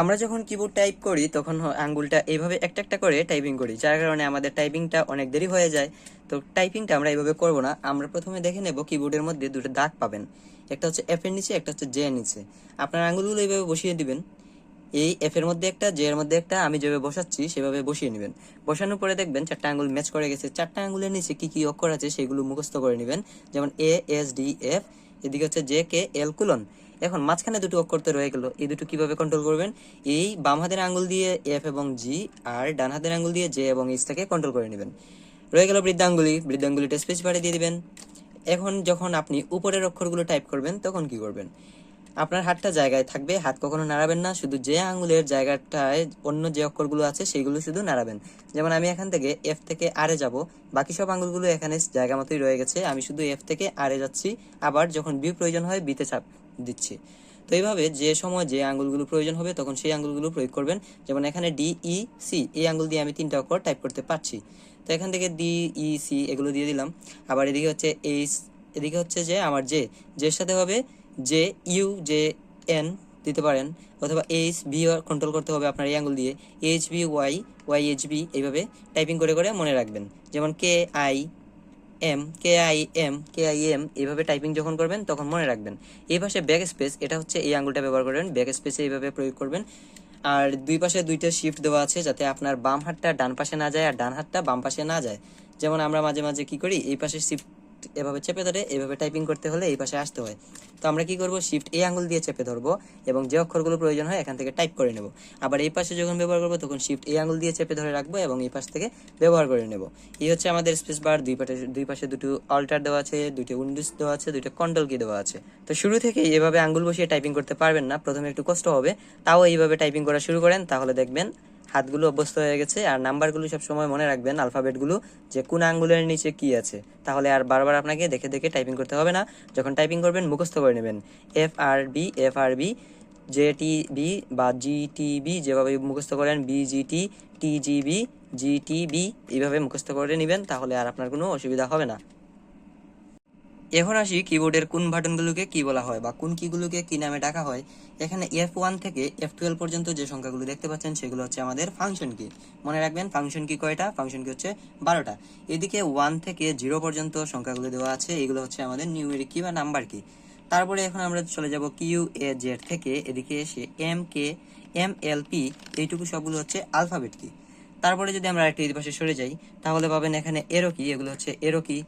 আমরা যখন keyboard type করি তখন আঙ্গুলটা এইভাবে একটা একটা করে টাইপিং করি, যার কারণে আমাদের টাইপিংটা অনেক দেরি হয়ে যায়। তো টাইপিংটা আমরা এইভাবে করব না। আমরা প্রথমে দেখে নেব কিবোর্ডের মধ্যে দুটো দাগ পাবেন, একটা হচ্ছে এফ এর নিচে, একটা হচ্ছে জে এর নিচে। আপনার আঙ্গুলগুলো এইভাবে বসিয়ে দিবেন, এই এফ এর মধ্যে একটা, জে এর মধ্যে একটা, আমি যেভাবে বসাচ্ছি সেভাবে বসিয়ে নেবেন। বসানোর পরে দেখবেন চারটা আঙ্গুল ম্যাচ করে গেছে। চারটা আঙ্গুলের নিচে কি কি অক্ষর আছে সেগুলো মুখস্থ করে নেবেন, যেমন এ এস ডি এফ, এদিকে হচ্ছে জে কে এল কুলন। এখন মাঝখানে দুটো অক্ষর তো রয়ে গেল, এই দুটো কিভাবে কন্ট্রোল করবেন? এই বাম হাতের আঙ্গুল দিয়ে এফ এবং জি, আর ডান হাতের আঙ্গুল দিয়ে জে এবং এইচটাকে কন্ট্রোল করে নেবেন। রয়ে গেল বৃদ্ধাঙ্গুলি, বৃদ্ধাঙ্গুলিটা স্পেস বারে দিয়ে দিবেন। এখন যখন আপনি উপরের অক্ষরগুলো টাইপ করবেন তখন কি করবেন? আপনার হাতটা জায়গায় থাকবে, হাত কখনো নাড়াবেন না, শুধু যে আঙ্গুলের জায়গাটায় অন্য যে অক্ষরগুলো আছে সেইগুলো শুধু নাড়াবেন। যেমন আমি এখান থেকে এফ থেকে আর এ যাব, বাকি সব আঙ্গুলগুলো এখানে জায়গা মতোই রয়ে গেছে, আমি শুধু এফ থেকে আর এ যাচ্ছি, আবার যখন বি প্রয়োজন হয় বিতে চাপ দিচ্ছি। তো এইভাবে যে সময় যে আঙ্গুলগুলো প্রয়োজন হবে তখন সেই আঙ্গুলগুলো প্রয়োগ করবেন। যেমন এখানে ডি ই সি, এই আঙ্গুল দিয়ে আমি তিনটা অক্ষর টাইপ করতে পারছি, তো এখান থেকে ডি ই সি এগুলো দিয়ে দিলাম। আবার এদিকে হচ্ছে এইচ, এদিকে হচ্ছে যে আমার জে, জের সাথে হবে জে ইউ জে এন দিতে পারেন, অথবা এইচ ভি কন্ট্রোল করতে হবে আপনার এই আঙ্গুল দিয়ে, H B Y, Y H B, এইভাবে টাইপিং করে করে মনে রাখবেন। যেমন K I M, K I M, K I M, এইভাবে টাইপিং যখন করবেন তখন মনে রাখবেন। এই পাশে ব্যাক স্পেস, এটা হচ্ছে এই আঙ্গুলটা ব্যবহার করবেন, ব্যাক স্পেসে এইভাবে প্রয়োগ করবেন। আর দুই পাশে দুইটা শিফট দেওয়া আছে যাতে আপনার বাম হাতটা ডান পাশে না যায় আর ডান হাতটা বাম পাশে না যায়। যেমন আমরা মাঝে মাঝে কি করি, এই পাশে শিফট এভাবে চেপে ধরে এভাবে টাইপিং করতে হলে এই পাশে আসতে হয়। তো আমরা কি করব, শিফট এই আঙ্গুল দিয়ে চেপে ধরবো এবং যে অক্ষরগুলো প্রয়োজন হয় এখান থেকে টাইপ করে নেব। আবার এই পাশে যখন ব্যবহার করবো তখন শিফট এই আঙ্গুল দিয়ে চেপে ধরে রাখবো এবং এই পাশ থেকে ব্যবহার করে নেব। এই হচ্ছে আমাদের স্পেস বার। দুই পাশে দুটো অল্টার দেওয়া আছে, দুটো উইন্ডোজ দেওয়া আছে, দুটো কন্ট্রোল কি দেওয়া আছে। তো শুরু থেকে এভাবে আঙ্গুল বসিয়ে টাইপিং করতে পারবেন না, প্রথমে একটু কষ্ট হবে, তাও এইভাবে টাইপিং করা শুরু করেন, তাহলে দেখবেন হাতগুলো অভ্যস্ত হয়ে গেছে। আর নাম্বারগুলো সবসময় মনে রাখবেন, আলফাবেটগুলো, যে কোন আঙ্গুলের নিচে কি আছে, তাহলে আর বারবার আপনাকে দেখে দেখে টাইপিং করতে হবে না। যখন টাইপিং করবেন মুখস্থ করে নেবেন, F R B, F R B, J T B বা জি টি বি, যেভাবে মুখস্থ করেন, বি জি টি, টি জি বি, জি টি বি, এইভাবে মুখস্থ করে নেবেন, তাহলে আর আপনার কোনো অসুবিধা হবে না। এখন আসি কিবোর্ডের কোন বাটনগুলোকে কি বলা হয় বা কোন কিগুলোকে কি নামে ডাকা হয়। এখানে F1 থেকে F12 পর্যন্ত যে সংখ্যাগুলো দেখতে পাচ্ছেন সেগুলো হচ্ছে আমাদের ফাংশন কি। মনে রাখবেন ফাংশন কি কয়টা, ফাংশন কি হচ্ছে 12টা। এদিকে 1 থেকে 0 পর্যন্ত সংখ্যাগুলো দেওয়া আছে, এগুলো হচ্ছে আমাদের নিউমেরিক কি বা নাম্বার কি। তারপরে এখন আমরা চলে যাব কিউ এ জেড থেকে, এদিকে এসে M K M L P, এইটুকু সবগুলো হচ্ছে আলফাবেট কি। তারপরে যদি আমরা একটা এই পাশে সরে যাই তাহলে পাবেন এখানে এরো কি, এগুলো হচ্ছে এরো কি।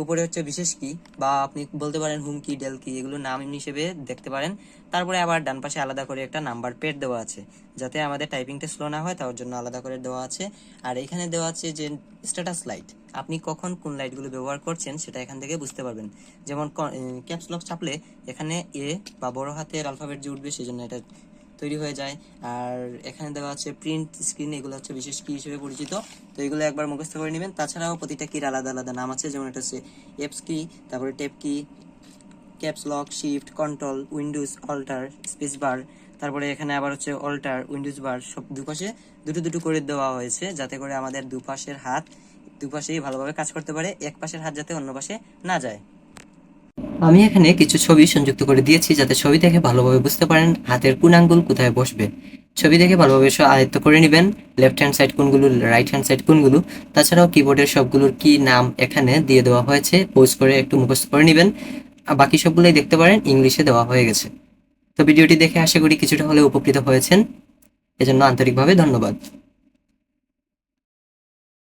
উপরে হচ্ছে বিশেষ কি বা আপনি বলতে পারেন হোম কি, ডেল কি, এগুলো নাম হিসেবে দেখতে পারেন। তারপরে আবার ডান পাশে আলাদা করে একটা নাম্বার পেড দেওয়া আছে, যাতে আমাদের টাইপিংটা স্লো না হয় তার জন্য আলাদা করে দেওয়া আছে। আর এখানে দেওয়া আছে যে স্ট্যাটাস লাইট, আপনি কখন কোন লাইটগুলো ব্যবহার করছেন সেটা এখান থেকে বুঝতে পারবেন। যেমন ক্যাপস লক চাপলে এখানে এ বা বড় হাতের আলফাবেট যে উঠবে সেজন্য এটা তৈরি হয়ে যায়। আর এখানে দেওয়া আছে প্রিন্ট স্ক্রিন, এগুলো হচ্ছে বিশেষ কি হিসেবে পরিচিত। তো এগুলো একবার মুখস্থ করে নেবেন। তাছাড়াও প্রতিটা কির আলাদা আলাদা নাম আছে, যেমন এটা হচ্ছে এপস কি, তারপরে tab key, caps lock, shift, control, windows, alt, space bar. তারপরে এখানে আবার হচ্ছে অল্টার, উইন্ডোজ বার, সব দুপাশে দুটো দুটো করে দেওয়া হয়েছে, যাতে করে আমাদের দুপাশের হাত দুপাশেই ভালোভাবে কাজ করতে পারে, এক পাশের হাত যাতে অন্য পাশে না যায়। আমি এখানে কিছু ছবি সংযুক্ত করে দিয়েছি যাতে ছবি দেখে ভালোভাবে বুঝতে পারেন হাতের কোন আঙ্গুল কোথায় বসবে। ছবি দেখে ভালোভাবে আয়ত্ত করে নেবেন, লেফট হ্যান্ড সাইড কোনগুলো, রাইট হ্যান্ড সাইড কোনগুলো। তাছাড়াও কিবোর্ডের সবগুলোর কি নাম এখানে দিয়ে দেওয়া হয়েছে, পোজ করে একটু মুখস্থ করে নেবেন। আর বাকি সবগুলোই দেখতে পারেন ইংলিশে দেওয়া হয়ে গেছে। তো ভিডিওটি দেখে আশা করি কিছুটা হলেও উপকৃত হয়েছেন, এজন্য আন্তরিকভাবে ধন্যবাদ।